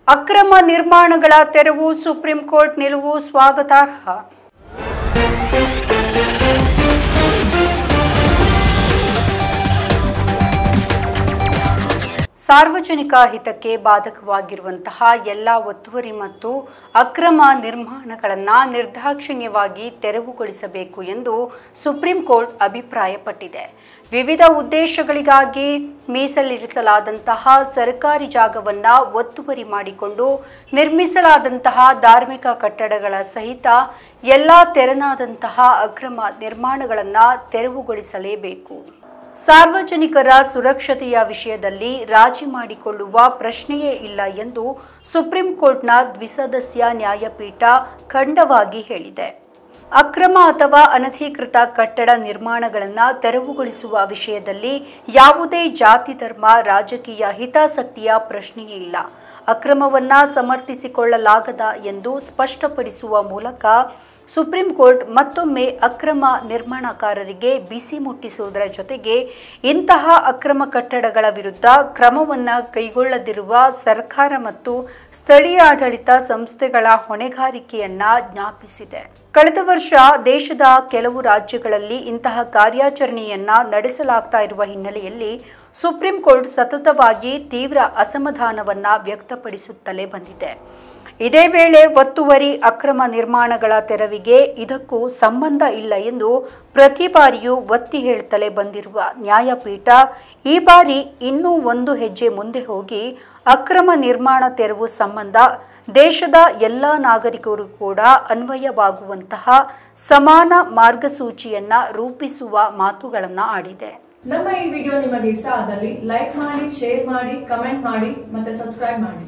ಅಕ್ರಮ ನಿರ್ಮಾಣಗಳ ತೆರವು supreme court ನಿಲುವು ಸ್ವಾಗತಾರ್ಹ. ಸಾರ್ವಜನಿಕ ಹಿತಕ್ಕೆ ಬಾಧಕವಾಗಿರುವಂತಹ ಎಲ್ಲ ಒತ್ತುವರಿ ಮತ್ತು ಅಕ್ರಮ ನಿರ್ಮಾಣಗಳನ್ನು ನಿರ್ದಾಕ್ಷಿಣ್ಯವಾಗಿ ತೆರವುಗೊಳಿಸಬೇಕು ಎಂದು ಸುಪ್ರೀಂ ಕೋರ್ಟ್ ಅಭಿಪ್ರಾಯಪಟ್ಟಿದೆ. ವಿವಿಧ ಉದ್ದೇಶಗಳಿಗಾಗಿ ಮೀಸಲಿರಿಸಲಾದಂತಹ ಸರ್ಕಾರಿ ಜಾಗವನ್ನು ಒತ್ತುವರಿ ಮಾಡಿಕೊಂಡು ನಿರ್ಮಿಸಲಾದಂತಹ ಧಾರ್ಮಿಕ ಕಟ್ಟಡಗಳ ಸಹಿತ ಎಲ್ಲ ತೆರನಾದಂತಹ ಅಕ್ರಮ ನಿರ್ಮಾಣಗಳನ್ನು ತೆರವುಗೊಳಿಸಲೇಬೇಕು. ಸಾರ್ವಜನಿಕರ ಸುರಕ್ಷತೆಯ ವಿಷಯದಲ್ಲಿ ರಾಜಿ ಮಾಡಿಕೊಳ್ಳುವ ಪ್ರಶ್ನೆಯೇ ಇಲ್ಲ ಎಂದು ಸುಪ್ರೀಂ ಕೋರ್ಟ್ನ ದ್ವಿಸದಸ್ಯ ನ್ಯಾಯಪೀಠ ಖಂಡವಾಗಿ ಹೇಳಿದೆ. ಅಕ್ರಮ ಅಥವಾ ಅನಧಿಕೃತ ಕಟ್ಟಡ ನಿರ್ಮಾಣಗಳನ್ನು ತೆರವುಗೊಳಿಸುವ ವಿಷಯದಲ್ಲಿ ಯಾವುದೇ ಜಾತಿ, ಧರ್ಮ, ರಾಜಕೀಯ ಹಿತಾಸಕ್ತಿಯ ಪ್ರಶ್ನೆಯೇ ಇಲ್ಲ. ಅಕ್ರಮವನ್ನು ಸಮರ್ಥಿಸಿಕೊಳ್ಳಲಾಗದ ಎಂದು ಸ್ಪಷ್ಟಪಡಿಸುವ ಮೂಲಕ ಸುಪ್ರೀಂ ಕೋರ್ಟ್ ಮತ್ತೊಮ್ಮೆ ಅಕ್ರಮ ನಿರ್ಮಾಣಕಾರರಿಗೆ ಬಿಸಿ ಮುಟ್ಟಿಸುವುದರ ಜೊತೆಗೆ ಇಂತಹ ಅಕ್ರಮ ಕಟ್ಟಡಗಳ ವಿರುದ್ಧ ಕ್ರಮವನ್ನು ಕೈಗೊಳ್ಳದಿರುವ ಸರ್ಕಾರ ಮತ್ತು ಸ್ಥಳೀಯ ಆಡಳಿತ ಸಂಸ್ಥೆಗಳ ಹೊಣೆಗಾರಿಕೆಯನ್ನ ಜ್ಞಾಪಿಸಿದೆ. ಕಳೆದ ವರ್ಷ ದೇಶದ ಕೆಲವು ರಾಜ್ಯಗಳಲ್ಲಿ ಇಂತಹ ಕಾರ್ಯಾಚರಣೆಯನ್ನ ನಡೆಸಲಾಗ್ತಾ ಇರುವ ಹಿನ್ನೆಲೆಯಲ್ಲಿ ಸುಪ್ರೀಂ ಕೋರ್ಟ್ ಸತತವಾಗಿ ತೀವ್ರ ಅಸಮಾಧಾನವನ್ನ ವ್ಯಕ್ತಪಡಿಸುತ್ತಲೇ ಬಂದಿದೆ. ಇದೇ ವೇಳೆ ಒತ್ತುವರಿ ಅಕ್ರಮ ನಿರ್ಮಾಣಗಳ ತೆರವಿಗೆ ಇದಕ್ಕೂ ಸಂಬಂಧ ಇಲ್ಲ ಎಂದು ಪ್ರತಿ ಬಾರಿಯೂ ಒತ್ತಿ ಹೇಳುತ್ತಲೇ ಬಂದಿರುವ ನ್ಯಾಯಪೀಠ ಈ ಬಾರಿ ಇನ್ನೂ ಒಂದು ಹೆಜ್ಜೆ ಮುಂದೆ ಹೋಗಿ ಅಕ್ರಮ ನಿರ್ಮಾಣ ತೆರವು ಸಂಬಂಧ ದೇಶದ ಎಲ್ಲ ನಾಗರಿಕರು ಕೂಡ ಅನ್ವಯವಾಗುವಂತಹ ಸಮಾನ ಮಾರ್ಗಸೂಚಿಯನ್ನ ರೂಪಿಸುವ ಮಾತುಗಳನ್ನ ಆಡಿದೆ. ನಮ್ಮ ಈ ವಿಡಿಯೋ ನಿಮಗೆ ಇಷ್ಟ ಆದಲ್ಲಿ ಲೈಕ್ ಮಾಡಿ, ಶೇರ್ ಮಾಡಿ, ಕಮೆಂಟ್ ಮಾಡಿ ಮತ್ತೆ ಸಬ್ಸ್ಕ್ರೈಬ್ ಮಾಡಿ.